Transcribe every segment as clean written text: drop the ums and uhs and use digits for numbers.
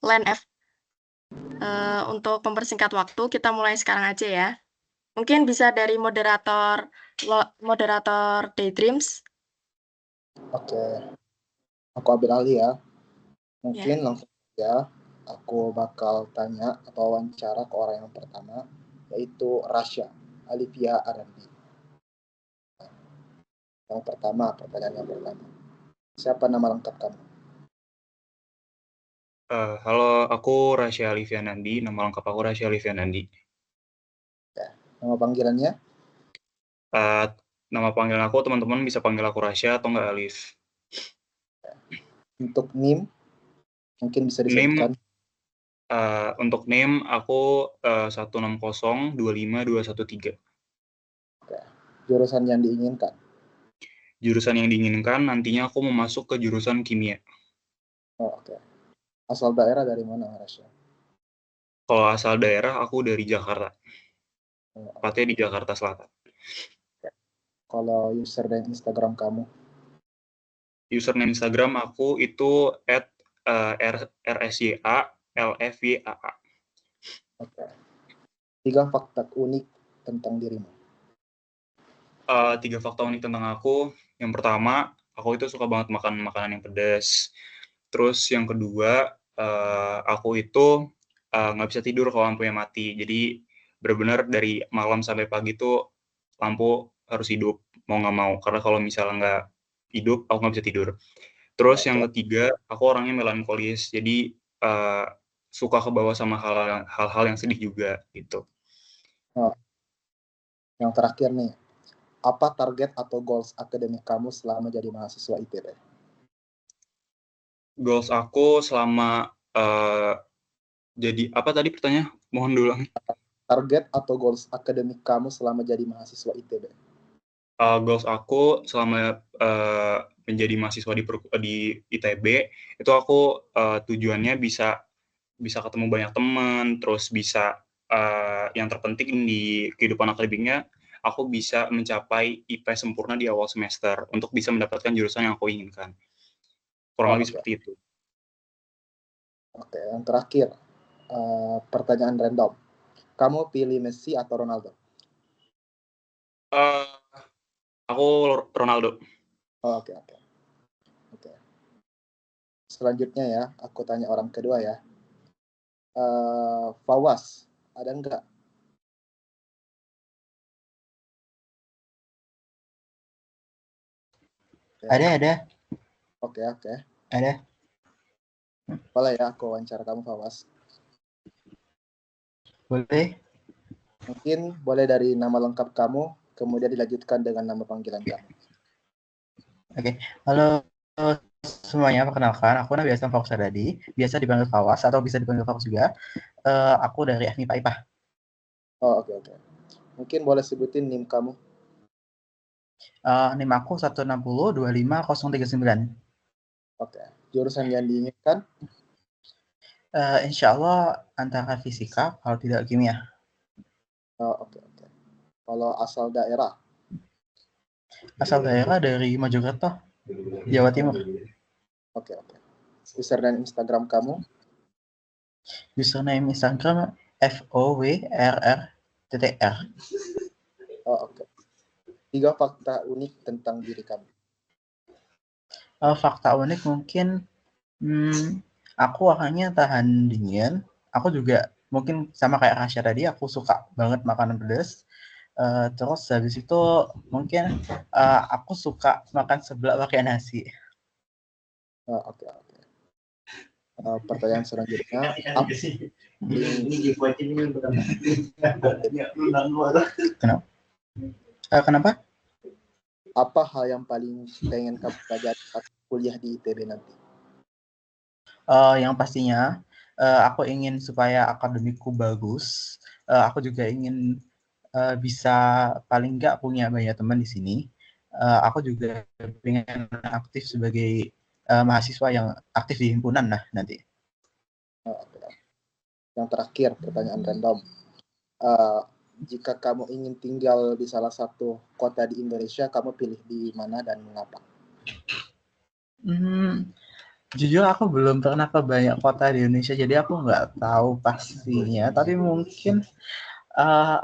LAN-F. Untuk mempersingkat waktu, kita mulai sekarang aja ya. Mungkin bisa dari moderator Daydreams. Oke, aku ambil alih ya. Mungkin Ya. langsung saja aku bakal tanya atau wawancara ke orang yang pertama, yaitu Rasya Alivia Arandi. Yang pertama, pertanyaan yang pertama. Siapa nama lengkap kamu? Halo, aku Rasya Alivianandi. Nama lengkap aku Rasya Alivianandi. Nama panggilannya? Nama panggilan aku, teman-teman bisa panggil aku Rasya atau enggak Alif. Untuk NIM, mungkin bisa NIM, disebutkan. untuk NIM aku 160252213. Jurusan yang diinginkan. Jurusan yang diinginkan nantinya aku mau masuk ke jurusan kimia. Oke. Asal daerah dari mana, Rasya? Kalau asal daerah aku dari Jakarta. Tepatnya di Jakarta Selatan. Kalau user dan Instagram kamu? Username Instagram aku itu @rsya_lfyaa. Oke. 3 fakta unik tentang dirimu. 3 fakta unik tentang aku. Yang pertama, aku itu suka banget makan makanan yang pedas. Terus yang kedua, aku itu nggak bisa tidur kalau lampunya mati. Jadi benar-benar dari malam sampai pagi tuh lampu harus hidup, mau nggak mau. Karena kalau misalnya nggak hidup, aku nggak bisa tidur. Terus yang ketiga, aku orangnya melankolis. Jadi suka kebawa sama hal-hal yang sedih juga gitu. Yang terakhir nih, apa target atau goals akademik kamu selama jadi mahasiswa ITB? Goals aku selama jadi apa tadi pertanyaan? Mohon dulu. Target atau goals akademik kamu selama jadi mahasiswa ITB? Goals aku selama menjadi mahasiswa di ITB itu aku tujuannya bisa ketemu banyak teman, terus bisa yang terpenting di kehidupan akademiknya aku bisa mencapai IP sempurna di awal semester untuk bisa mendapatkan jurusan yang aku inginkan. Kurang lebih seperti itu. Oke, yang terakhir, pertanyaan random. Kamu pilih Messi atau Ronaldo? Aku Ronaldo. Oke. Selanjutnya ya, aku tanya orang kedua ya. Fawas, ada enggak? Ada. Oke. Ada. Boleh ya aku wawancara kamu, Fawas? Boleh. Mungkin boleh dari nama lengkap kamu, kemudian dilanjutkan dengan nama panggilan kamu. Oke. Halo semuanya, perkenalkan, aku Nabi Aslam Fawas Sadadi, biasa dipanggil Fawas atau bisa dipanggil Fawas juga. Aku dari FMIPA IPA. Oke. Mungkin boleh sebutin NIM kamu. NIM aku 1602539. Oke. Jurusan yang diinginkan? Insya Allah antara fisika, kalau tidak kimia. Oke. Kalau asal daerah? Asal daerah dari Mojokerto, Jawa Timur. Oke. Username Instagram kamu? Username Instagram FOWRRTTR. Oke. 3 fakta unik tentang diri kamu. Fakta unik mungkin, aku orangnya tahan dingin. Aku juga mungkin sama kayak Rasya tadi, aku suka banget makanan pedas. Terus habis itu mungkin aku suka makan seblak pakai nasi. Oke. Pertanyaan selanjutnya, Kenapa? apa hal yang paling pengen kamu pelajari saat kuliah di ITB nanti? Yang pastinya aku ingin supaya akademikku bagus. Aku juga ingin bisa paling nggak punya banyak teman di sini. Aku juga ingin aktif sebagai mahasiswa yang aktif di himpunan nanti. Yang terakhir, pertanyaan random. Jika kamu ingin tinggal di salah satu kota di Indonesia, kamu pilih di mana dan mengapa? Jujur aku belum pernah ke banyak kota di Indonesia, jadi aku nggak tahu pastinya. Tapi mungkin eh,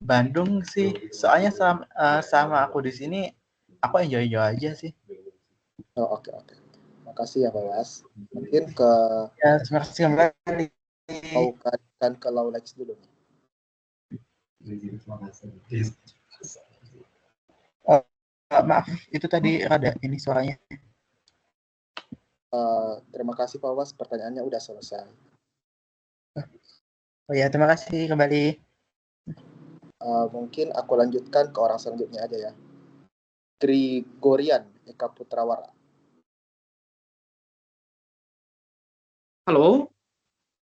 Bandung sih, soalnya sama aku di sini, aku enjoy-enjoy aja sih. Oh, oke, oke. Makasih ya, Bawas. Mungkin ke Ya, terima kasih kembali. mau kan ke Laulex dulu nih. Maaf, itu tadi ada ini suaranya. Terima kasih, Pak Was. Pertanyaannya udah selesai. Oh ya, terima kasih kembali. Mungkin aku lanjutkan ke orang selanjutnya aja ya. Gregorian Eka Putrawara. Halo,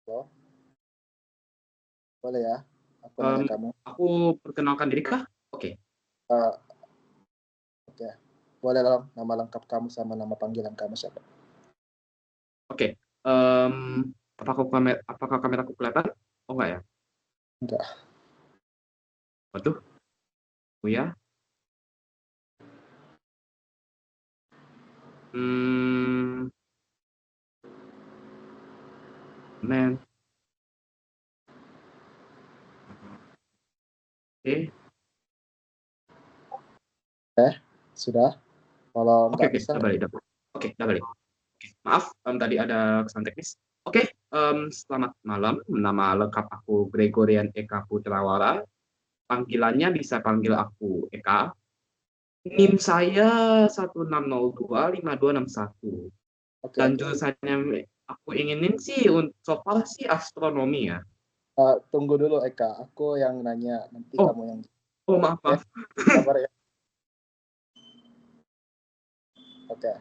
Halo, boleh ya? Aku nanya kamu. aku perkenalkan diri kah? Oke. Uh, Oke, boleh dong nama lengkap kamu sama nama panggilan kamu siapa? Oke. Apakah kameraku kelihatan? Oh enggak ya? Enggak. Waduh. Oh ya. Men. Oke. Sudah? Kalau Oke, nggak oke, bisa, udah balik. Oke, udah balik. Oke, maaf, tadi ada kesalahan teknis. Oke, selamat malam. Nama lengkap aku Gregorian Eka Putrawara. Panggilannya bisa panggil aku Eka. NIM saya 16025261. oke, Dan oke. jurusannya aku inginin sih untuk so far sih astronomi ya. Tunggu dulu Eka, aku yang nanya, nanti Oh, kamu yang maaf, Oke, maaf. sabar ya. Oke,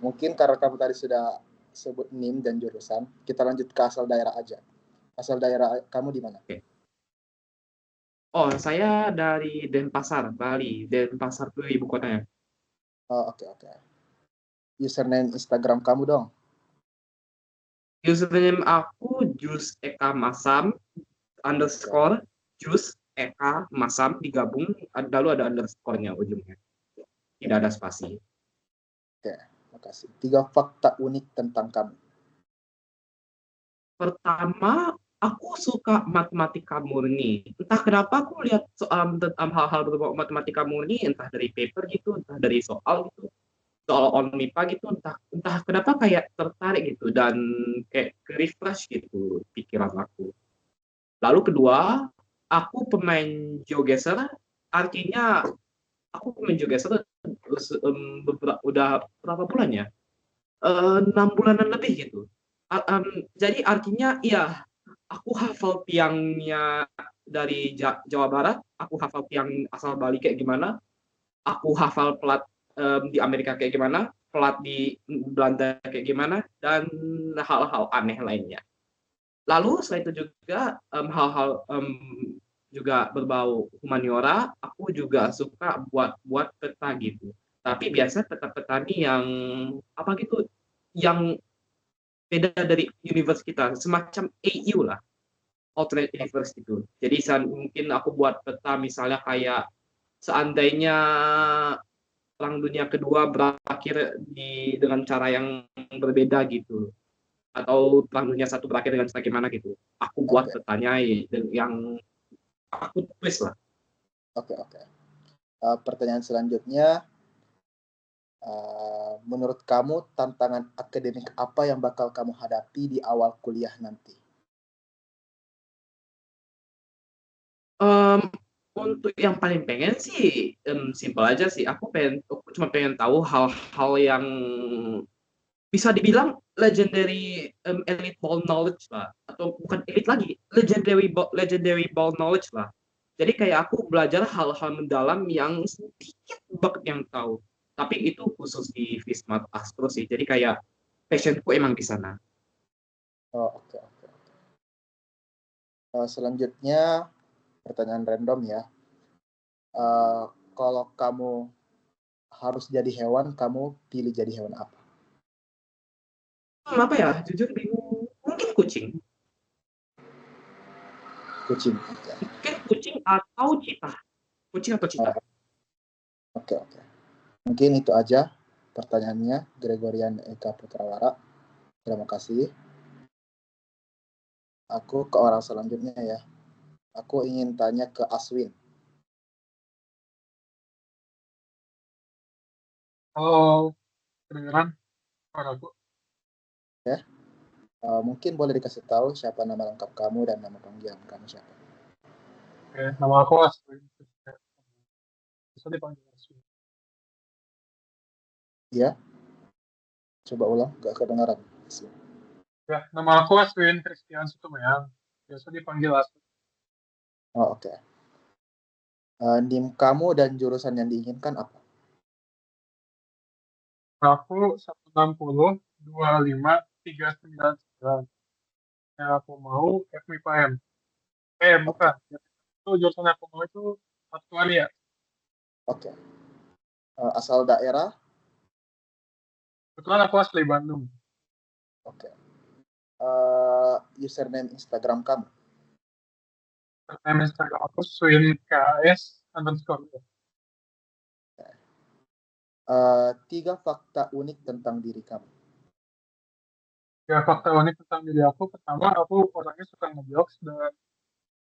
mungkin karena kamu tadi sudah sebut NIM dan jurusan, kita lanjut ke asal daerah aja. Asal daerah kamu di mana? Oke. Oh, saya dari Denpasar, Bali. Denpasar itu ibu kotanya. Oke, oke. Username Instagram kamu dong. Username aku Jus Eka Masam underscore Jus Eka Masam digabung, lalu ada underscore-nya ujungnya. Tidak ada spasi. Oke, makasih. 3 fakta unik tentang kamu. Pertama, aku suka matematika murni. Entah kenapa aku lihat soal hal-hal berbau matematika murni, entah dari paper gitu, entah dari soal gitu, soal on MIPA gitu, entah kenapa kayak tertarik gitu dan kayak ke refresh gitu pikiran aku. Lalu kedua, aku pemain GeoGuessr, artinya aku pemain GeoGuessr udah berapa bulan ya? 6 bulanan lebih gitu. Jadi artinya iya, aku hafal tiangnya dari Jawa Barat, aku hafal tiang asal Bali kayak gimana, aku hafal plat di Amerika kayak gimana, plat di Belanda kayak gimana, dan hal-hal aneh lainnya. Lalu selain itu juga hal-hal juga berbau humaniora, aku juga suka buat peta gitu. Tapi biasa peta-peta yang apa gitu, yang beda dari universe kita, semacam AU lah, alternate universe gitu. Jadi mungkin aku buat peta misalnya kayak seandainya Perang Dunia Kedua berakhir dengan cara yang berbeda gitu, atau Perang Dunia Satu berakhir dengan cara gimana gitu. Aku buat Oke, petanya yang aku tulis lah. oke, oke. Pertanyaan selanjutnya, menurut kamu tantangan akademik apa yang bakal kamu hadapi di awal kuliah nanti? Um, untuk yang paling pengen sih simpel aja sih. Aku cuma pengen tahu hal-hal yang bisa dibilang legendary elite ball knowledge lah, atau bukan elite lagi, legendary ball knowledge lah. Jadi kayak aku belajar hal-hal mendalam yang sedikit banget yang tahu. Tapi itu khusus di Vismat Astro sih. Jadi kayak passionku emang di sana. Oke, oke. Selanjutnya, pertanyaan random ya. Kalau kamu harus jadi hewan, kamu pilih jadi hewan apa? Apa ya? Jujur bingung. Mungkin kucing. Kucing. Oke, Mungkin kucing atau cita. Kucing atau cita. oke. Mungkin itu aja pertanyaannya, Gregorian Eka Putrawara. Terima kasih. Aku ke orang selanjutnya ya. Aku ingin tanya ke Aswin. Halo, kedengeran suaraku? Ya. Mungkin boleh dikasih tahu siapa nama lengkap kamu dan nama panggilan kamu siapa? Oke, nama aku Aswin. Bisa dipanggil Aswin. Iya. Coba ulang, gak kedengaran. Aswin. Ya, nama aku Aswin Christian Sutumeyang. Biasa dipanggil Aswin. Oh, oke. NIM kamu dan jurusan yang diinginkan apa? Aku 160-25-399. Yang aku mau FMIPA M. Oke. Bukan. Itu jurusan yang aku mau itu aktuaria. Oke. Asal daerah? Kebetulan aku asli Bandung. Oke. Username Instagram kamu? Nama Instagram aku swinkas_. 3 fakta unik tentang diri kamu. Ya, fakta unik tentang diri aku, pertama aku orangnya suka ngejokes, dan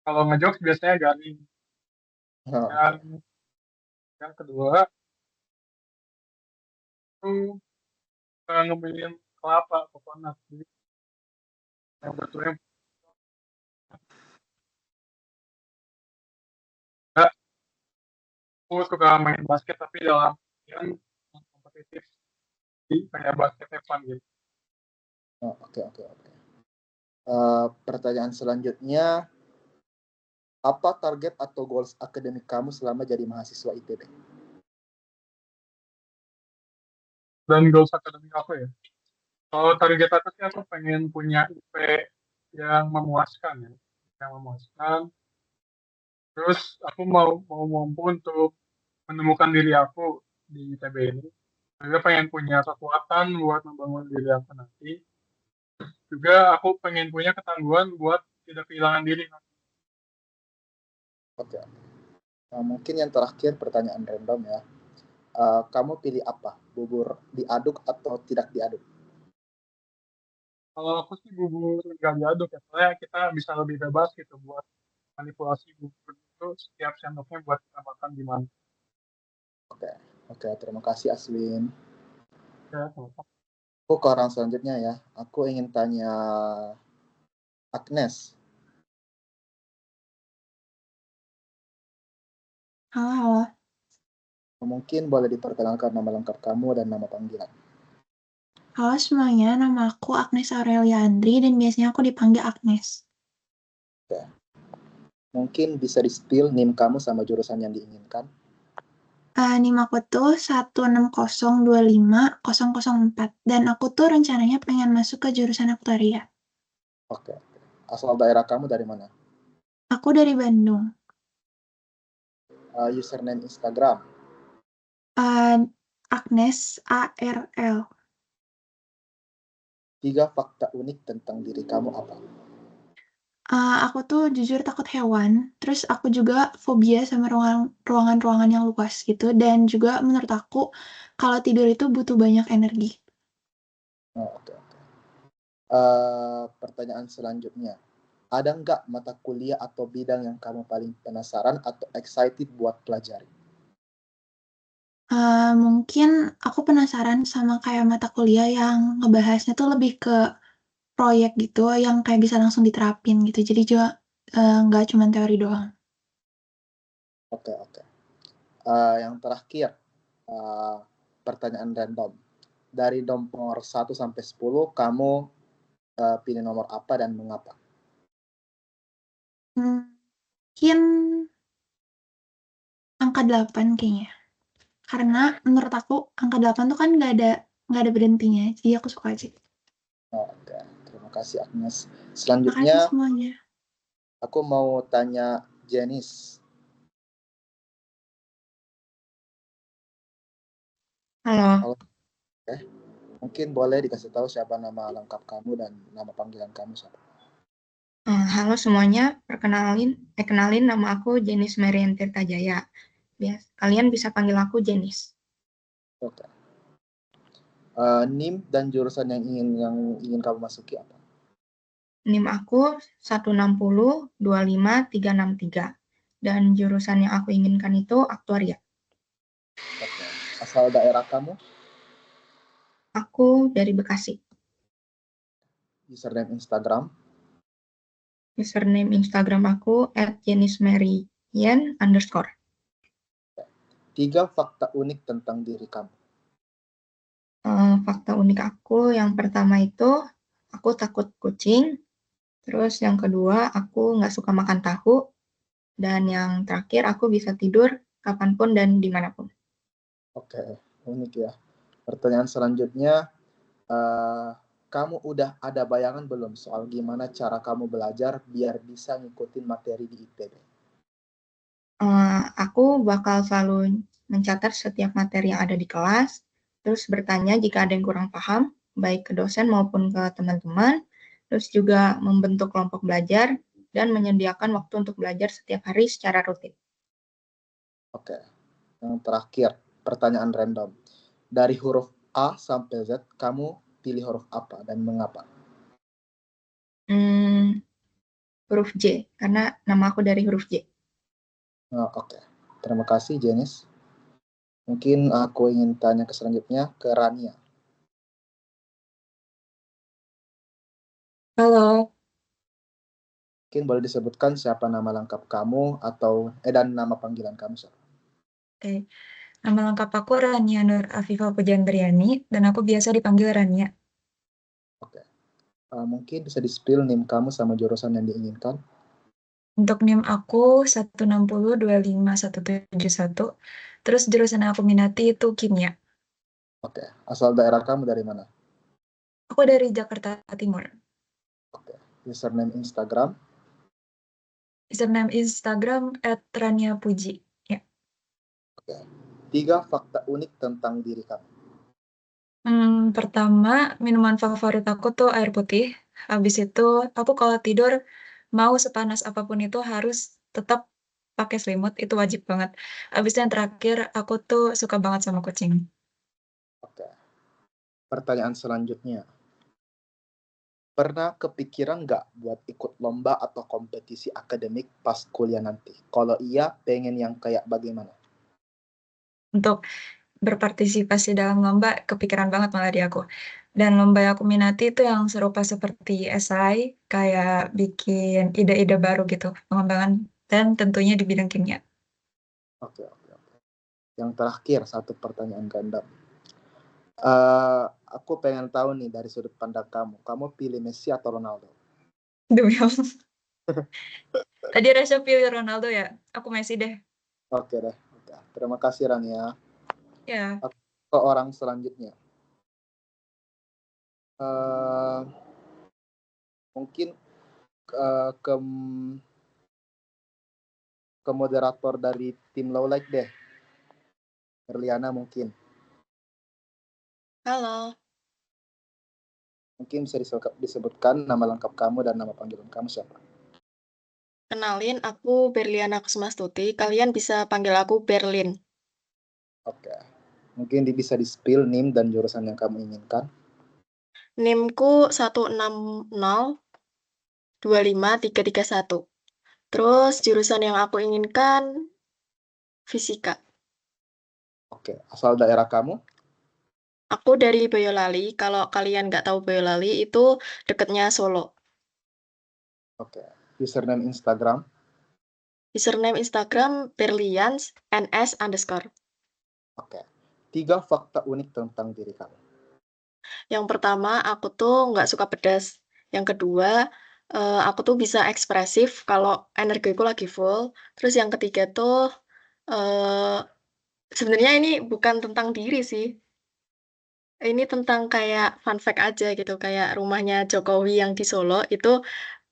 kalau ngejokes biasanya garing. Oh, Dan oke. yang kedua, itu ngemilin kelapa, coconut. Jadi, yang betulnya enggak, aku suka main basket, tapi dalam yang kompetitif. Jadi, kayak basket fun gitu. Oh, oke. Pertanyaan selanjutnya, apa target atau goals akademik kamu selama jadi mahasiswa IPB? Dan goals akademik aku ya. Kalau target aku sih, aku pengen punya IP yang memuaskan ya. Yang memuaskan. Terus aku mau mampu untuk menemukan diri aku di ITB ini. Juga pengen punya kekuatan buat membangun diri aku nanti. Juga aku pengen punya ketangguhan buat tidak kehilangan diri. Oke. Mungkin yang terakhir pertanyaan random ya. Kamu pilih apa? Bubur diaduk atau tidak diaduk? Kalau aku sih bubur nggak diaduk ya, soalnya kita bisa lebih bebas gitu buat manipulasi bubur itu, setiap sendoknya buat kita makan di mana. Oke, terima kasih Aswin. Ya, sama-sama. Aku ke orang selanjutnya ya. Aku ingin tanya Agnes. Halo. Mungkin boleh diperkenalkan nama lengkap kamu dan nama panggilan. Halo semuanya, nama aku Agnes Aurelia Andri dan biasanya aku dipanggil Agnes. Mungkin bisa di-spill NIM kamu sama jurusan yang diinginkan. NIM aku tuh 160250004 dan aku tuh rencananya pengen masuk ke jurusan aktuaria. Oke. Asal daerah kamu dari mana? Aku dari Bandung. Username Instagram? Agnes ARL. 3 fakta unik tentang diri kamu apa? Aku tuh jujur takut hewan, terus aku juga fobia sama ruangan-ruangan yang luas gitu, dan juga menurut aku kalau tidur itu butuh banyak energi. Oke. Pertanyaan selanjutnya. Ada nggak mata kuliah atau bidang yang kamu paling penasaran atau excited buat pelajari? Mungkin aku penasaran sama kayak mata kuliah yang ngebahasnya tuh lebih ke proyek gitu, yang kayak bisa langsung diterapin gitu. Jadi juga nggak cuma teori doang. Oke. Yang terakhir, pertanyaan random. Dari nomor 1 sampai 10, kamu pilih nomor apa dan mengapa? Mungkin angka 8 kayaknya. Karena menurut aku angka 8 tuh kan nggak ada berhentinya. Jadi aku suka aja. Oke, terima kasih Agnes. Makasih Selanjutnya, semuanya. aku mau tanya Janice. Halo, Mungkin boleh dikasih tahu siapa nama lengkap kamu dan nama panggilan kamu siapa? halo semuanya. Kenalin nama aku Jenis Marian Tirtajaya. Kalian bisa panggil aku Jenis. Oke. NIM dan jurusan yang ingin kamu masuki apa? NIM aku 160 25 363 dan jurusan yang aku inginkan itu aktuaria. Oke. Asal daerah kamu? Aku dari Bekasi. Username Instagram? Username Instagram aku @jenismerian_. 3 fakta unik tentang diri kamu. Fakta unik aku yang pertama itu aku takut kucing. Terus yang kedua aku nggak suka makan tahu. Dan yang terakhir aku bisa tidur kapanpun dan dimanapun. Oke, unik ya. Pertanyaan selanjutnya, kamu udah ada bayangan belum soal gimana cara kamu belajar biar bisa ngikutin materi di IPB? Aku bakal selalu mencatat setiap materi yang ada di kelas, terus bertanya jika ada yang kurang paham, baik ke dosen maupun ke teman-teman, terus juga membentuk kelompok belajar, dan menyediakan waktu untuk belajar setiap hari secara rutin. Oke, yang terakhir, pertanyaan random. Dari huruf A sampai Z, kamu pilih huruf apa dan mengapa? Huruf J, karena nama aku dari huruf J. Oke, terima kasih Jenis. Mungkin aku ingin tanya ke selanjutnya ke Rania. Halo, Mungkin boleh disebutkan siapa nama lengkap kamu atau dan nama panggilan kamu siapa? oke. Nama lengkap aku Rania Nur Afifah Pujanbriani dan aku biasa dipanggil Rania. Oke. Mungkin bisa di-spill NIM kamu sama jurusan yang diinginkan. Untuk NIM aku 160 25 171. Terus jurusan yang aku minati itu kimia. Oke. Asal daerah kamu dari mana? Aku dari Jakarta Timur. Oke. Username Instagram? Username Instagram @rania_puji. Ya. Oke. 3 fakta unik tentang diri kamu. Pertama, minuman favorit aku tuh air putih. Habis itu, aku kalau tidur, mau sepanas apapun itu harus tetap pakai selimut, itu wajib banget. Habis itu yang terakhir, aku tuh suka banget sama kucing. Oke. Pertanyaan selanjutnya. Pernah kepikiran nggak buat ikut lomba atau kompetisi akademik pas kuliah nanti? Kalau iya, pengen yang kayak bagaimana? Untuk berpartisipasi dalam lomba, kepikiran banget malah di aku. Dan lomba yang aku minati itu yang serupa seperti esai, kayak bikin ide-ide baru gitu, pengembangan, dan tentunya di bidang kimia. Oke. Yang terakhir, satu pertanyaan ganda. Aku pengen tahu nih dari sudut pandang kamu. Kamu pilih Messi atau Ronaldo? Demi Allah. Tadi Rasya pilih Ronaldo ya? Aku Messi deh. Oke deh. Oke. Terima kasih Rania. Ya. Ke orang selanjutnya. Mungkin ke moderator dari tim Lowlight deh. Berliana mungkin. Halo, Mungkin bisa disebutkan nama lengkap kamu dan nama panggilan kamu siapa? kenalin aku Berliana Kusmastuti. Kalian bisa panggil aku Berlin. Oke. Mungkin bisa di-spill NIM dan jurusan yang kamu inginkan. NIM-ku 160 25 331. Terus jurusan yang aku inginkan fisika. Oke. Asal daerah kamu? Aku dari Boyolali. Kalau kalian nggak tahu Boyolali, itu dekatnya Solo. Oke. Username Instagram? Username Instagram Berlians NS_. Oke. 3 fakta unik tentang diri kamu. Yang pertama, aku tuh nggak suka pedas. Yang kedua, aku tuh bisa ekspresif kalau energiku lagi full. Terus yang ketiga tuh, sebenarnya ini bukan tentang diri sih. Ini tentang kayak fun fact aja gitu, kayak rumahnya Jokowi yang di Solo itu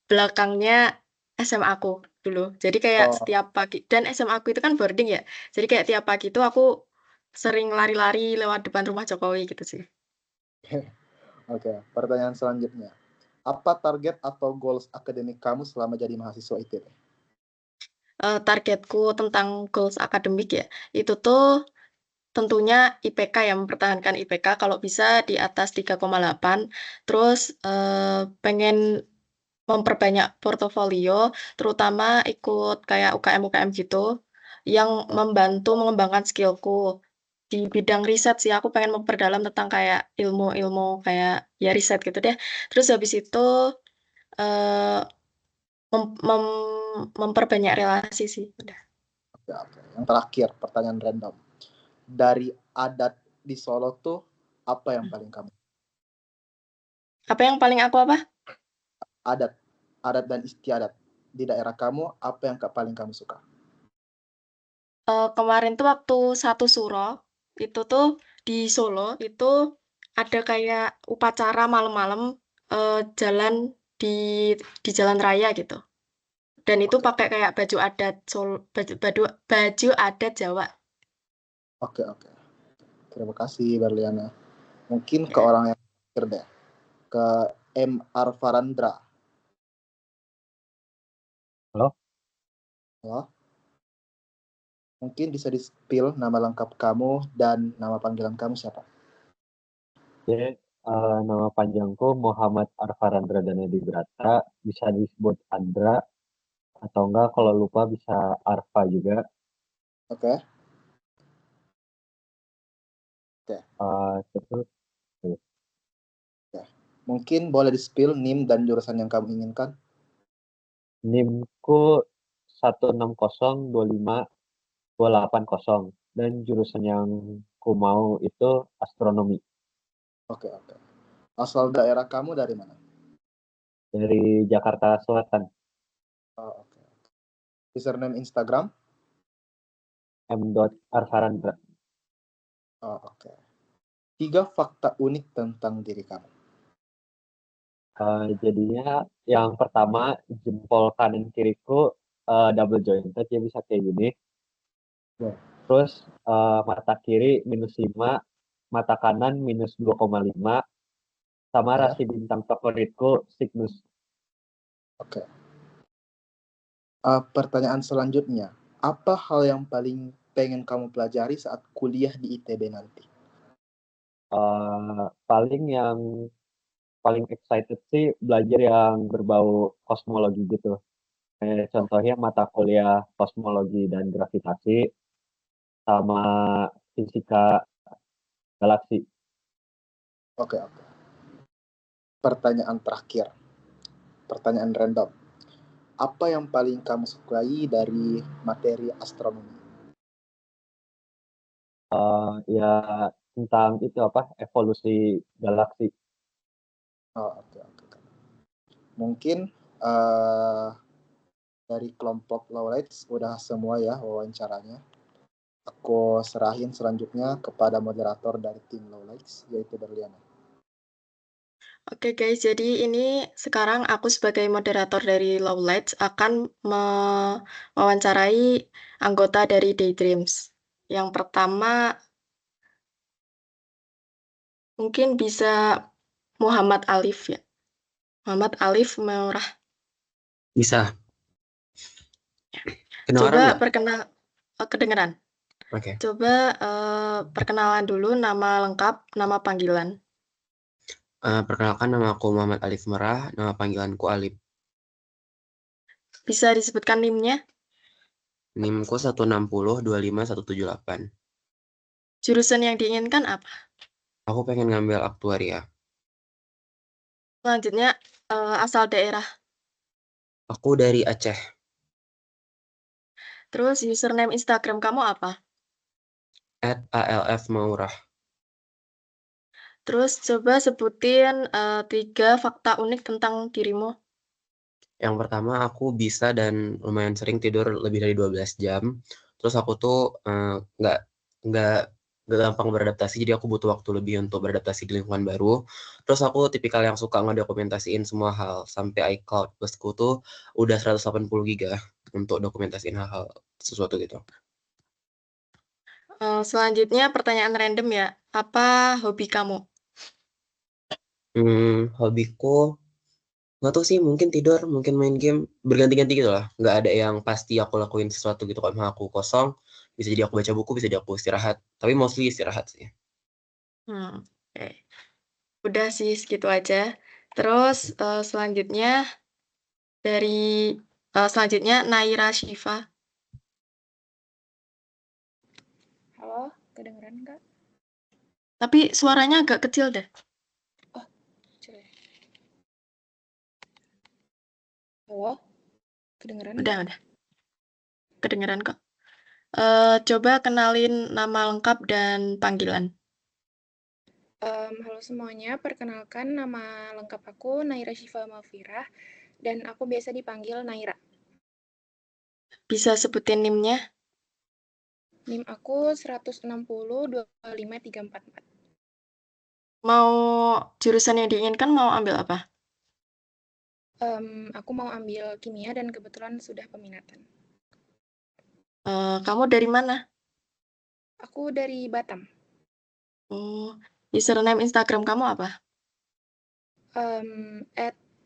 belakangnya SMA aku dulu. Jadi kayak setiap pagi, dan SMA aku itu kan boarding ya. Jadi kayak tiap pagi itu aku sering lari-lari lewat depan rumah Jokowi gitu sih. Oke, pertanyaan selanjutnya. Apa target atau goals akademik kamu selama jadi mahasiswa ITB? Targetku tentang goals akademik ya, itu tuh tentunya IPK ya, mempertahankan IPK kalau bisa di atas 3,8. Terus pengen memperbanyak portofolio, terutama ikut kayak UKM-UKM gitu, yang membantu mengembangkan skillku. Di bidang riset sih, aku pengen memperdalam tentang kayak ilmu-ilmu kayak ya riset gitu deh. Terus habis itu eh, memperbanyak relasi sih. Udah. Oke. Yang terakhir, pertanyaan random. Dari adat di Solo tuh, apa yang paling kamu? Apa yang paling aku apa? Adat dan istiadat. Di daerah kamu, apa yang paling kamu suka? Kemarin tuh waktu satu suro, itu tuh di Solo, itu ada kayak upacara malam-malam jalan di jalan raya gitu. Dan itu Oke. pakai kayak baju adat baju adat Jawa. Oke. Terima kasih, Berliana. Mungkin ke orang yang terakhir deh. Ke M. Arfarandra. Halo? Halo? Mungkin bisa di-spill nama lengkap kamu dan nama panggilan kamu siapa? Oke, nama panjangku Muhammad Arfarandra Danedi Brata, bisa disebut Andra, atau enggak kalau lupa bisa Arfa juga. Oke. Terus Mungkin boleh di-spill NIM dan jurusan yang kamu inginkan? NIM-ku 16025-280 dan jurusan yang ku mau itu astronomi. Oke. Asal daerah kamu dari mana? Dari Jakarta Selatan. Oke. Username Instagram? M.Arfarandra. Oke. 3 fakta unik tentang diri kamu. Jadinya yang pertama, jempol kanan kiriku double jointed, ya bisa kayak gini. Terus mata kiri -5, mata kanan -2,5, sama rasi bintang favoritku Cygnus. Oke. Pertanyaan selanjutnya, apa hal yang paling pengen kamu pelajari saat kuliah di ITB nanti? Paling excited sih belajar yang berbau kosmologi gitu. Contohnya mata kuliah kosmologi dan gravitasi, sama fisika galaksi. Oke. Pertanyaan terakhir. Pertanyaan random. Apa yang paling kamu sukai dari materi astronomi? Ya tentang itu evolusi galaksi. Oke. Mungkin dari kelompok Lowlights udah semua ya wawancaranya. Aku serahin selanjutnya kepada moderator dari tim Lowlights, yaitu Berliana. Oke guys, jadi ini sekarang aku sebagai moderator dari Lowlights akan mewawancarai anggota dari Daydreams. Yang pertama mungkin bisa Muhammad Alif ya. Muhammad Alif Murah. Bisa. Coba kedengeran. Oke. Coba perkenalan dulu, nama lengkap, nama panggilan. Perkenalkan, nama aku Muhammad Alif Merah, nama panggilanku Alif. Bisa disebutkan NIM-nya? NIM-ku 16025-178. Jurusan yang diinginkan apa? Aku pengen ngambil aktuaria. Selanjutnya, asal daerah. Aku dari Aceh. Terus username Instagram kamu apa? @ALFMaurah. Terus coba sebutin 3 fakta unik tentang dirimu. Yang pertama, aku bisa dan lumayan sering tidur lebih dari 12 jam. Terus aku tuh nggak gampang beradaptasi, jadi aku butuh waktu lebih untuk beradaptasi di lingkungan baru. Terus aku tipikal yang suka ngedokumentasiin semua hal, sampai iCloud plusku tuh udah 180 giga untuk dokumentasiin hal-hal sesuatu gitu. Selanjutnya pertanyaan random ya. Apa hobi kamu? Hobiku Nggak tahu sih, mungkin tidur, mungkin main game, berganti-ganti gitu lah. Nggak ada yang pasti aku lakuin sesuatu gitu. Kalau misalnya aku kosong, bisa jadi aku baca buku, bisa jadi aku istirahat. Tapi mostly istirahat sih. Oke. Udah sih segitu aja. Terus selanjutnya selanjutnya Naira Shiva. Halo, kedengeran nggak? Tapi suaranya agak kecil deh. Kecil ya. Halo, kedengeran Udah, nggak? udah. Kedengeran kok. Coba kenalin nama lengkap dan panggilan. Halo semuanya, perkenalkan nama lengkap aku Naira Shiva Malfirah dan aku biasa dipanggil Naira. Bisa sebutin NIM-nya? NIM aku 160-25344. Mau jurusan yang diinginkan mau ambil apa? Aku mau ambil kimia dan kebetulan sudah peminatan. Kamu dari mana? Aku dari Batam. Username Instagram kamu apa?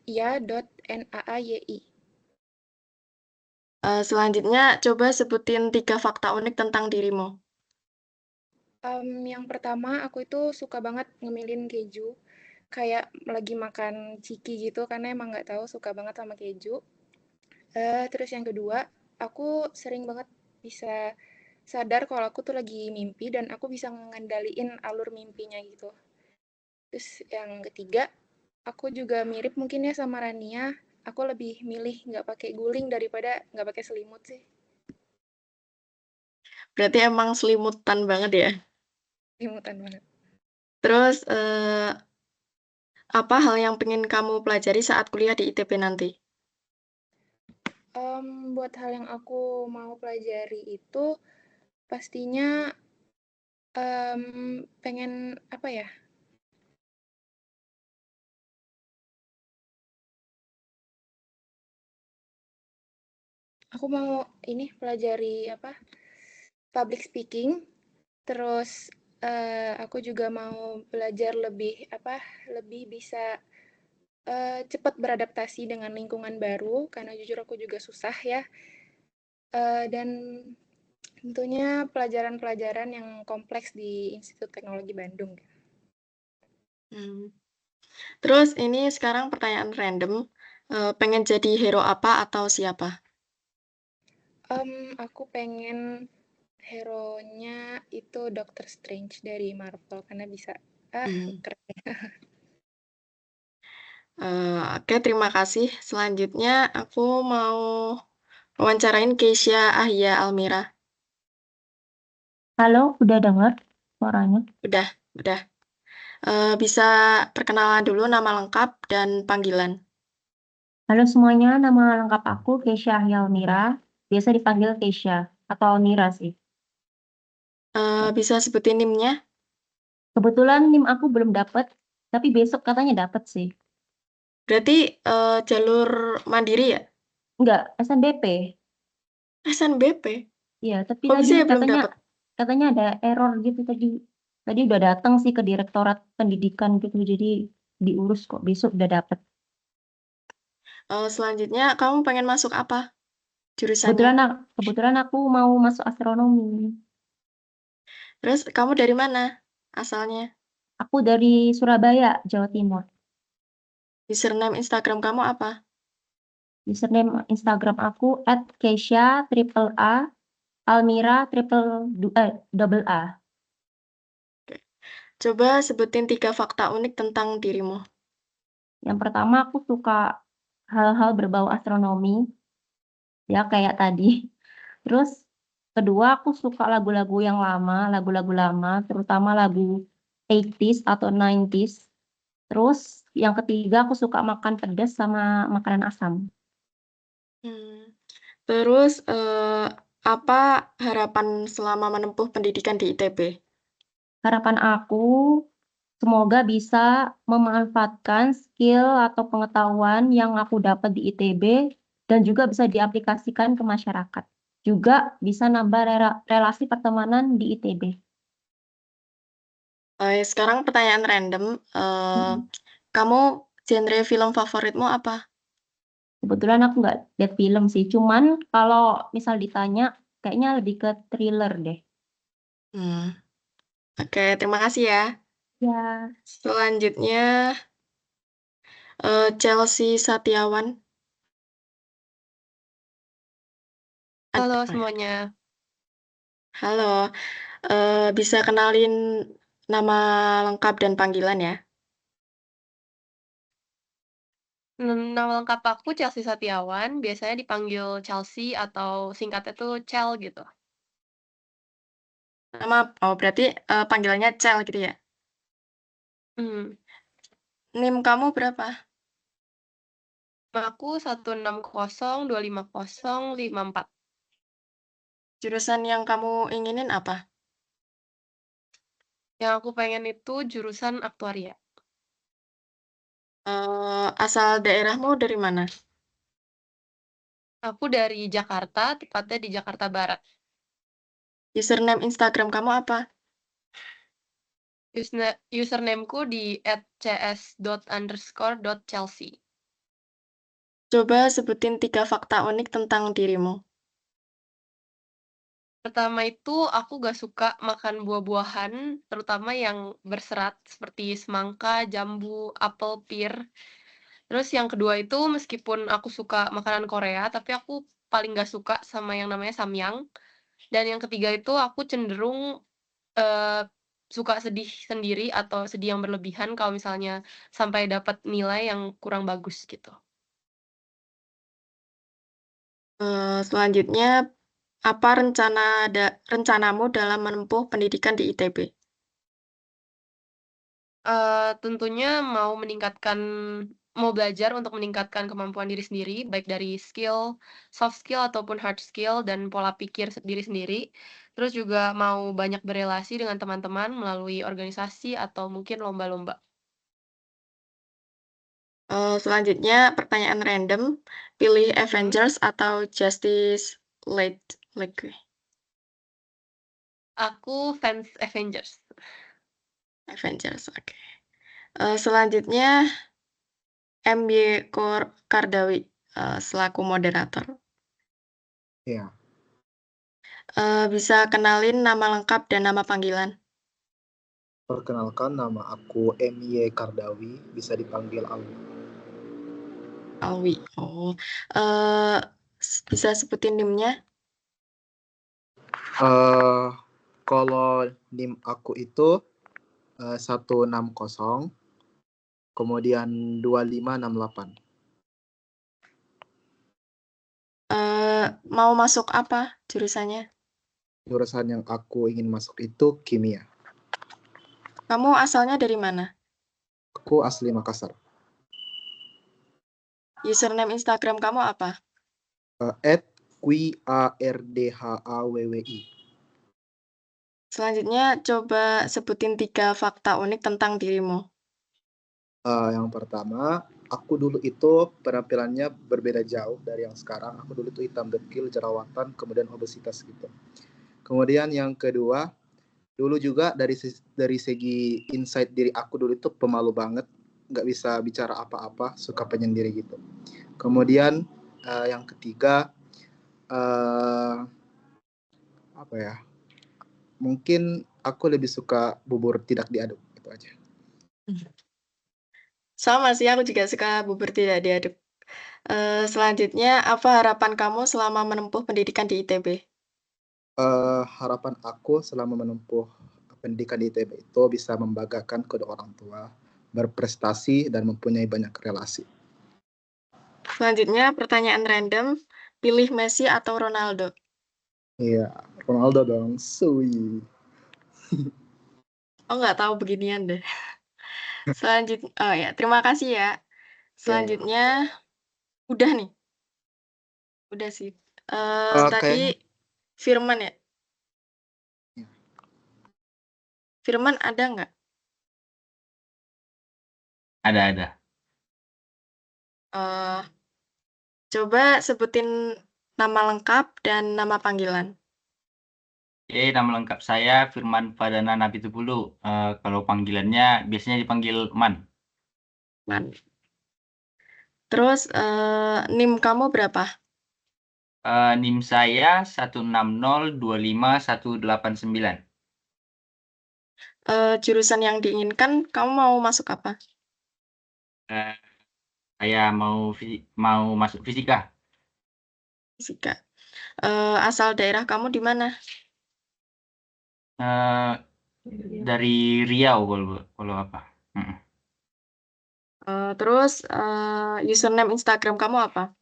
@ya.naayyi. Selanjutnya coba sebutin 3 fakta unik tentang dirimu. Yang pertama, aku itu suka banget ngemilin keju. Kayak lagi makan ciki gitu, karena emang nggak tahu suka banget sama keju. Terus yang kedua, aku sering banget bisa sadar kalau aku tuh lagi mimpi dan aku bisa ngendaliin alur mimpinya gitu. Terus yang ketiga, aku juga mirip mungkin ya sama Rania. Aku lebih milih nggak pakai guling daripada nggak pakai selimut sih. Berarti emang selimutan banget ya? Selimutan banget. Terus apa hal yang pengen kamu pelajari saat kuliah di ITB nanti? Buat hal yang aku mau pelajari itu pastinya pengen apa ya? Aku mau ini pelajari apa? Public speaking. Terus aku juga mau belajar lebih apa? Lebih bisa cepat beradaptasi dengan lingkungan baru karena jujur aku juga susah ya. Dan tentunya pelajaran-pelajaran yang kompleks di Institut Teknologi Bandung. Terus ini sekarang pertanyaan random. Pengen jadi hero apa atau siapa? Aku pengen hero-nya itu Doctor Strange dari Marvel karena bisa keren. Oke, terima kasih. Selanjutnya aku mau wawancarain Keisha Ahya Almira. Halo, udah dengar suaranya? Udah. Bisa perkenalan dulu nama lengkap dan panggilan. Halo semuanya, nama lengkap aku Keisha Ahya Almira, biasa dipanggil Keisha atau Almira sih. Bisa sebutin NIM-nya? Kebetulan NIM aku belum dapat, tapi besok katanya dapat sih. Berarti jalur mandiri ya? Enggak, SNBP. SNBP? Iya, tapi Kok tadi bisa ya belum dapat? katanya ada error gitu tadi. Tadi udah datang sih ke Direktorat Pendidikan gitu, jadi diurus kok, besok udah dapat. Selanjutnya kamu pengen masuk apa? Jurusannya? Kebetulan aku mau masuk astronomi. Terus kamu dari mana asalnya? Aku dari Surabaya, Jawa Timur. Username Instagram kamu apa? Username Instagram aku @keisha_a Almira double A. Coba sebutin 3 fakta unik tentang dirimu. Yang pertama aku suka hal-hal berbau astronomi, ya kayak tadi. Terus kedua aku suka lagu-lagu lama, terutama lagu 80s atau 90s. Terus yang ketiga aku suka makan pedas sama makanan asam. Terus apa harapan selama menempuh pendidikan di ITB? Harapan aku semoga bisa memanfaatkan skill atau pengetahuan yang aku dapat di ITB dan juga bisa diaplikasikan ke masyarakat. Juga bisa nambah relasi pertemanan di ITB. Sekarang pertanyaan random. Kamu Genre film favoritmu apa? Kebetulan aku nggak lihat film sih, cuman kalau misal ditanya, kayaknya lebih ke thriller deh. Oke, terima kasih ya. Ya, Selanjutnya, Chelsea Satiawan. Halo Ada- semuanya. Halo, bisa kenalin nama lengkap dan panggilan ya? Nama lengkap aku Chelsea Satiawan, biasanya dipanggil Chelsea atau singkatnya tuh Chel gitu. Berarti panggilannya Cel gitu ya? Hmm. NIM kamu berapa? Aku 160250054. Jurusan yang kamu inginin apa? Yang aku pengen itu jurusan aktuaria. Asal daerahmu dari mana? Aku dari Jakarta, tepatnya di Jakarta Barat. Username Instagram kamu apa? Usernameku di @cs._.chelsea. Coba sebutin 3 fakta unik tentang dirimu. Pertama itu aku gak suka makan buah-buahan, terutama yang berserat seperti semangka, jambu, apel, pir. Terus yang kedua itu meskipun aku suka makanan Korea, tapi aku paling gak suka sama yang namanya samyang. Dan yang ketiga itu aku cenderung suka sedih sendiri atau sedih yang berlebihan kalau misalnya sampai dapat nilai yang kurang bagus gitu. Selanjutnya, apa rencanamu dalam menempuh pendidikan di ITB? Tentunya mau belajar untuk meningkatkan kemampuan diri sendiri, baik dari soft skill ataupun hard skill dan pola pikir diri sendiri. Terus juga mau banyak berelasi dengan teman-teman melalui organisasi atau mungkin lomba-lomba. Selanjutnya, pertanyaan random. Pilih Avengers atau Justice League. Aku fans Avengers. Avengers, oke. Selanjutnya, MY Kardawi selaku moderator. Iya. Bisa kenalin nama lengkap dan nama panggilan. Perkenalkan, nama aku MY Kardawi, bisa dipanggil Alwi. Alwi. Oh. Bisa sebutin NIM-nya? Kalau NIM aku itu 160 kemudian 2568. Mau masuk apa jurusannya? Jurusan yang aku ingin masuk itu kimia. Kamu asalnya dari mana? Aku asli Makassar. Username Instagram kamu apa? @QUARDHAWWI. Selanjutnya, coba sebutin 3 fakta unik tentang dirimu. Yang pertama, aku dulu itu penampilannya berbeda jauh dari yang sekarang. Aku dulu itu hitam dekil, jerawatan, kemudian obesitas gitu. Kemudian yang kedua, dulu juga dari segi insight diri aku dulu itu pemalu banget, nggak bisa bicara apa-apa, suka penyendiri gitu. Kemudian yang ketiga, apa ya? Mungkin aku lebih suka bubur tidak diaduk, gitu aja. Sama sih, aku juga suka bubur tidak diaduk. Selanjutnya, apa harapan kamu selama menempuh pendidikan di ITB? Harapan aku selama menempuh pendidikan di ITB itu bisa membanggakan kedua orang tua, berprestasi, dan mempunyai banyak relasi. Selanjutnya, pertanyaan random. Pilih Messi atau Ronaldo? Iya, Ronaldo dong, Sui. Oh, nggak tahu beginian deh. Selanjutnya, oh ya, terima kasih ya. Selanjutnya, udah nih. Udah sih. Tadi Kayaknya Firman ya? Ya. Firman ada nggak? Ada. Coba sebutin nama lengkap dan nama panggilan. Nama lengkap saya Firman Fadana Napitupulu. Kalau panggilannya biasanya dipanggil Man. Man. Terus NIM kamu berapa? NIM saya 16025 189. Jurusan yang diinginkan kamu mau masuk apa? Saya mau masuk fisika. Fisika. Asal daerah kamu di mana? Dari Riau kalau apa. Terus username Instagram kamu apa?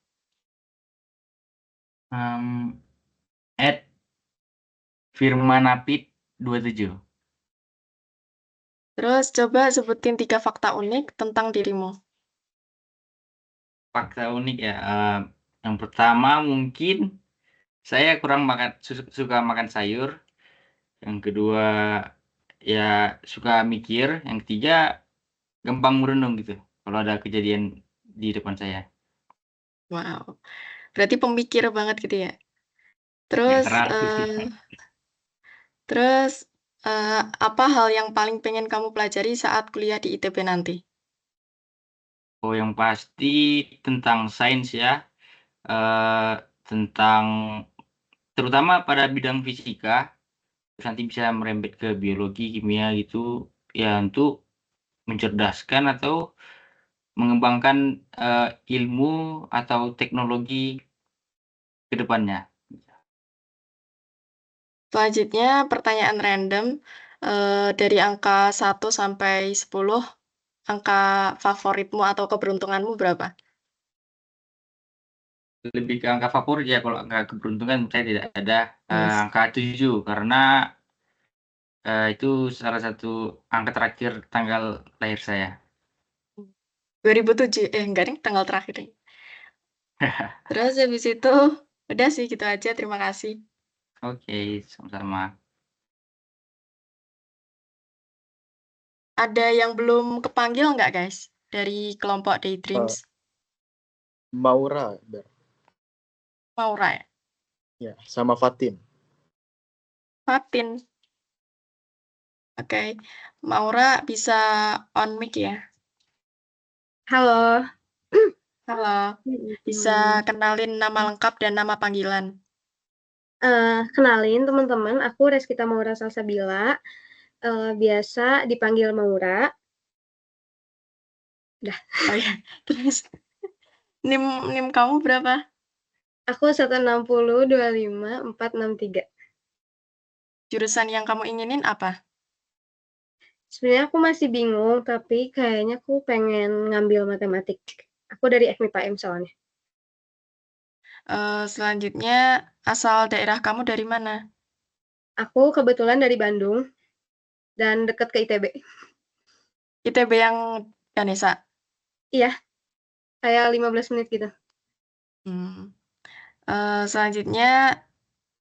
@firmanapit27. Terus coba sebutin 3 fakta unik tentang dirimu. Fakta unik ya. Yang pertama mungkin saya kurang suka makan sayur. Yang kedua ya suka mikir. Yang ketiga gampang merenung gitu kalau ada kejadian di depan saya. Wow. Berarti pemikir banget gitu ya. Nggak Terus terlalu sih. terus apa hal yang paling pengen kamu pelajari saat kuliah di ITB nanti? Oh, yang pasti tentang sains ya. Tentang terutama pada bidang fisika, terus nanti bisa merembet ke biologi, kimia gitu, ya untuk mencerdaskan atau mengembangkan ilmu atau teknologi ke depannya. Selanjutnya pertanyaan random dari angka 1 sampai 10, angka favoritmu atau keberuntunganmu berapa? Lebih ke angka favorit ya, kalau angka keberuntungan saya tidak ada. Yes. Angka 7 karena itu salah satu angka terakhir tanggal lahir saya. 2007, enggak nih tanggal terakhir nih. Terus habis itu udah sih gitu aja, terima kasih. Oke, sama-sama. Ada yang belum kepanggil nggak guys dari kelompok Daydreams? Maura, Maura ya? ya, sama Fatin. Fatin. Oke, Maura bisa on mic ya? Halo. Halo, bisa kenalin nama lengkap dan nama panggilan. Kenalin teman-teman, aku Reskita Maura Salsabila, biasa dipanggil Maura. Dah. Oh ya, terus NIM kamu berapa? Aku 16025 463. Jurusan yang kamu inginin apa? Sebenarnya aku masih bingung, tapi kayaknya aku pengen ngambil matematik. Aku dari FMIPA M soalnya. Selanjutnya, asal daerah kamu dari mana? Aku kebetulan dari Bandung dan dekat ke ITB. ITB yang Ganesha? Iya, kayak 15 menit gitu. Selanjutnya,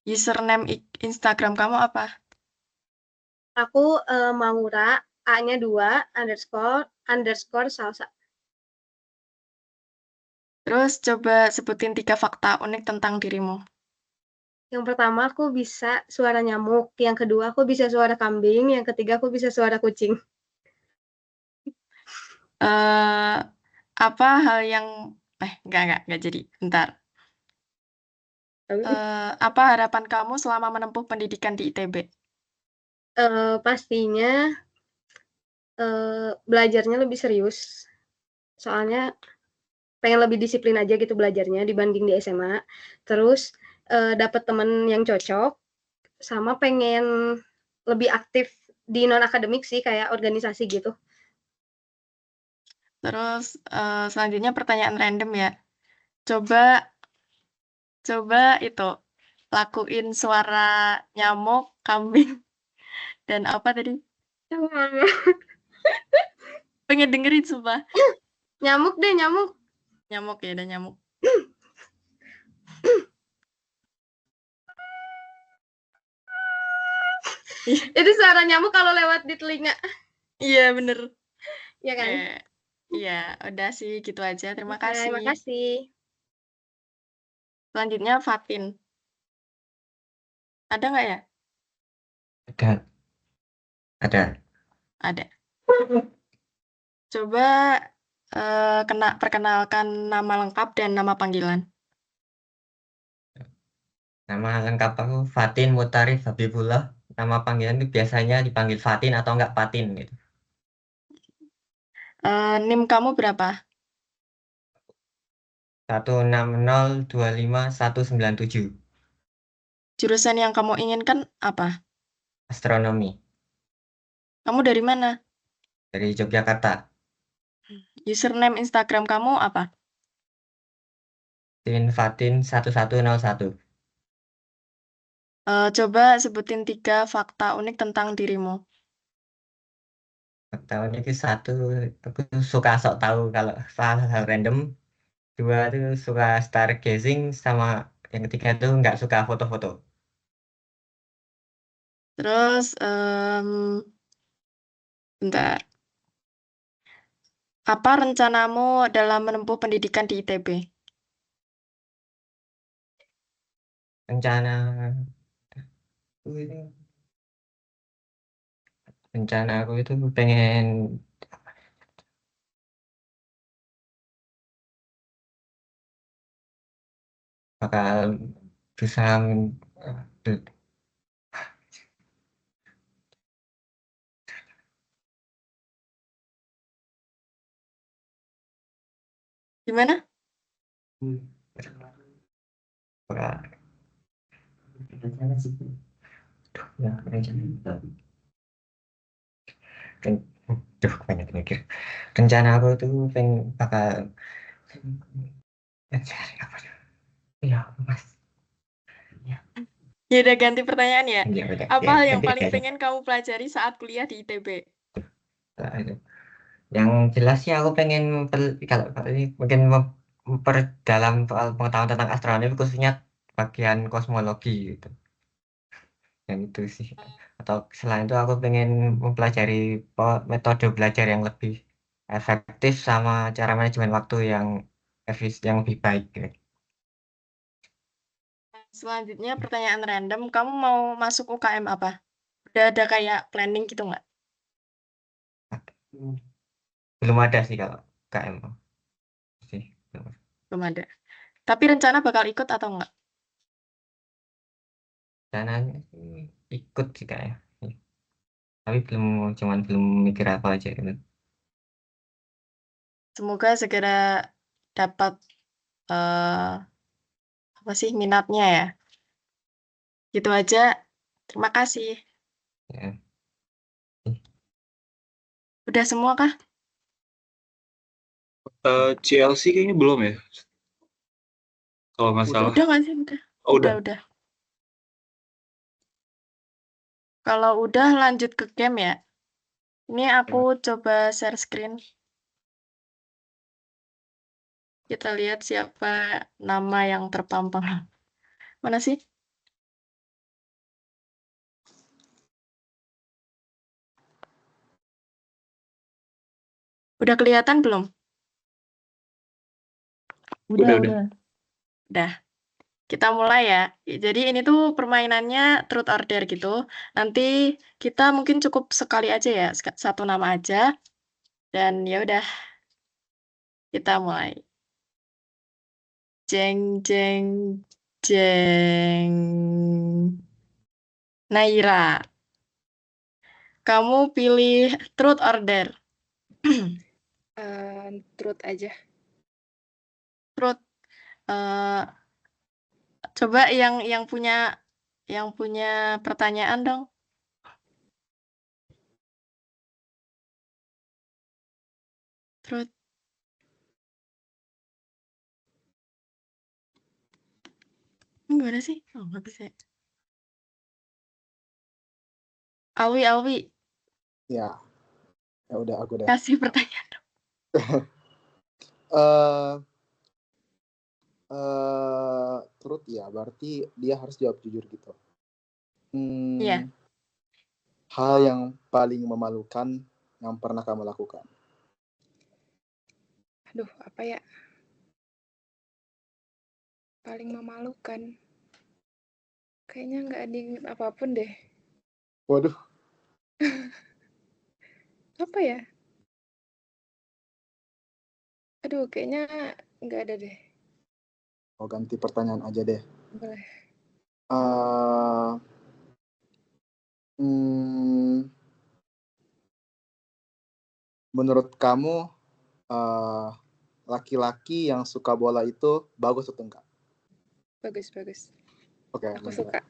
username Instagram kamu apa? Aku Maura, A-nya 2, _ salsa. Terus coba sebutin 3 fakta unik tentang dirimu. Yang pertama aku bisa suara nyamuk, yang kedua aku bisa suara kambing, yang ketiga aku bisa suara kucing. Apa hal yang enggak jadi. Bentar. Apa harapan kamu selama menempuh pendidikan di ITB? Pastinya belajarnya lebih serius. Soalnya pengen lebih disiplin aja gitu belajarnya dibanding di SMA. Terus dapat teman yang cocok, sama pengen lebih aktif di non-akademik sih, kayak organisasi gitu. Terus selanjutnya pertanyaan random ya. Coba itu lakuin suara nyamuk, kambing, dan apa tadi? Pengen dengerin sumpah. Nyamuk deh, nyamuk. Nyamuk ya, dan nyamuk. Itu suara nyamuk kalau lewat di telinga. Iya, bener. Iya kan? Iya, udah sih gitu aja. Terima kasih. Terima kasih. Selanjutnya Fatin. Ada nggak ya? Ada. Ada. Coba perkenalkan nama lengkap dan nama panggilan. Nama lengkap aku Fatin Mutarif Habibullah. Nama panggilan itu biasanya dipanggil Fatin atau enggak Fatin gitu. NIM kamu berapa? 16025 197. Jurusan yang kamu inginkan apa? Astronomi Kamu dari mana? dari Yogyakarta. Username Instagram kamu apa? Fatin 1101. Coba sebutin 3 fakta unik tentang dirimu. Tahun ini satu, aku suka sok tahu kalau hal-hal random. 2 tuh suka stargazing, sama yang ketiga tuh nggak suka foto-foto. Terus, bentar. Apa rencanamu dalam menempuh pendidikan di ITB? Rencana rencana aku itu pengen bakal bisa Gimana? bakal ya rencana banyak mikir. Rencana aku tuh bakal ya mas Ya udah ganti pertanyaan ya. ya udah Apa ya hal yang nanti paling aja. pengen kamu pelajari saat kuliah di ITB? Yang jelas sih aku pengen kalau ini mungkin memperdalam soal pengetahuan tentang astronomi, khususnya bagian kosmologi gitu. Yang itu sih. Atau selain itu aku pengen mempelajari metode belajar yang lebih efektif sama cara manajemen waktu yang yang lebih baik gitu. Selanjutnya pertanyaan random, kamu mau masuk UKM apa? Udah ada kayak planning gitu nggak? Belum ada sih kalau KM sih. Belum ada. Tapi rencana bakal ikut atau enggak? Rencananya sih ikut sih kayak. Tapi belum mikir apa aja gitu. Semoga segera dapat apa sih minatnya ya. Gitu aja. Terima kasih. Ya. Udah semua kah? CLC kayaknya belum ya. Kalau nggak salah. Udah nggak sih? Udah. Oh, udah. Udah. Kalau udah lanjut ke game ya. Ini aku coba share screen. Kita lihat siapa nama yang terpampang. Mana sih? Udah kelihatan belum? Udah. Udah. Kita mulai ya. Jadi ini tuh permainannya truth or dare gitu. Nanti kita mungkin cukup sekali aja ya, satu nama aja. Dan ya udah, kita mulai. Jeng jeng jeng. Naira. Kamu pilih truth or dare? Truth aja. Truth. Coba yang punya pertanyaan dong. Truth. Gimana sih? Oh, nggak bisa. Alwi. Ya. Ya udah aku deh. Kasih pertanyaan dong. Truth ya, berarti dia harus jawab jujur gitu. Iya. Hal yang paling memalukan yang pernah kamu lakukan? Aduh, apa ya? Paling memalukan. Kayaknya nggak ada yang inget apapun deh. Waduh. Apa ya? Aduh, kayaknya nggak ada deh. Oh, ganti pertanyaan aja deh. Boleh. Eh, hmm, menurut kamu laki-laki yang suka bola itu bagus atau enggak? Bagus, bagus. Oke, Aku mantap. suka.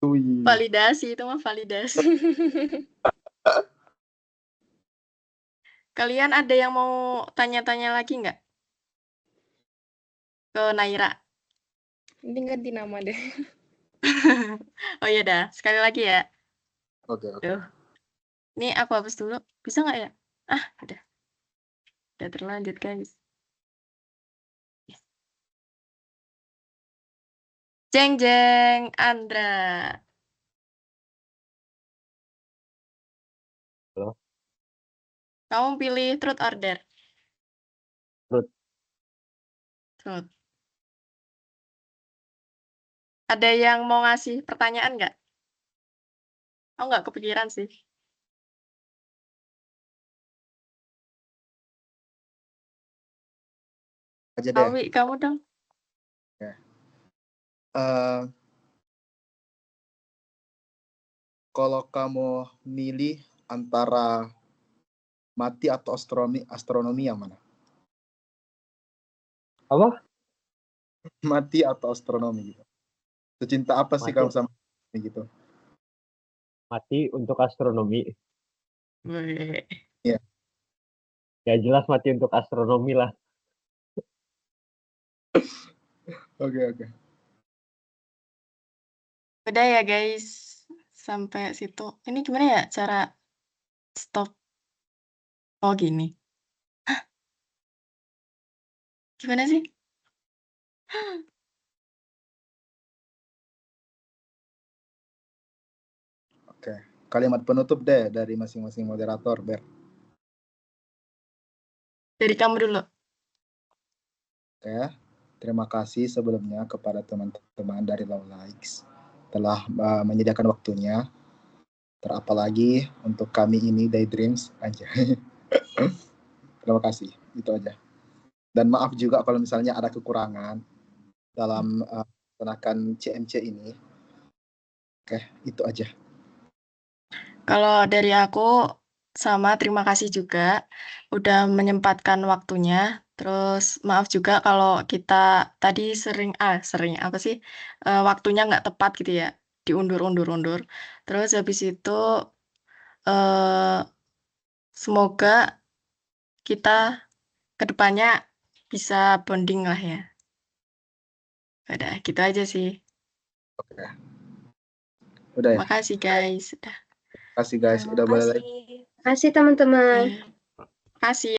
Wih. Validasi, itu mah validasi. Kalian ada yang mau tanya-tanya lagi nggak? Ke Naira. Ini ganti nama deh. Oh iya dah, sekali lagi ya. Oke. Duh. Ini aku hapus dulu. Bisa nggak ya? Udah. Udah terlanjut, guys. Yes. Jeng jeng, Andra. Halo. Kamu pilih truth or dare? Truth. Truth. Ada yang mau ngasih pertanyaan nggak? Aku nggak kepikiran sih. Aja deh. Awi, kamu dong. Oke. Kalau kamu milih antara mati atau astronomi yang mana? Apa? Mati atau astronomi gitu. Secinta apa sih Mati. kamu sama ini gitu? Mati untuk astronomi. Iya. Ya jelas mati untuk astronomi lah. Oke. Udah ya guys, sampai situ. Ini gimana ya cara stop? Oh gini. Hah? Gimana sih? Oke. Kalimat penutup deh dari masing-masing moderator, Ber. Dari kamu dulu. Oke. Terima kasih sebelumnya kepada teman-teman dari Low Likes telah menyediakan waktunya. Terapalagi untuk kami ini Daydreams aja. Terima kasih, itu aja. Dan maaf juga kalau misalnya ada kekurangan dalam melaksanakan CMC ini. Oke, itu aja. Kalau dari aku sama terima kasih juga udah menyempatkan waktunya. Terus maaf juga kalau kita tadi sering apa sih waktunya nggak tepat gitu ya, diundur. Terus habis itu semoga kita kedepannya bisa bonding lah ya. Udah gitu aja sih. Oke. Udah ya. Makasih guys. Udah. Kasih guys, udah boleh lagi. Kasih teman-teman. Kasih.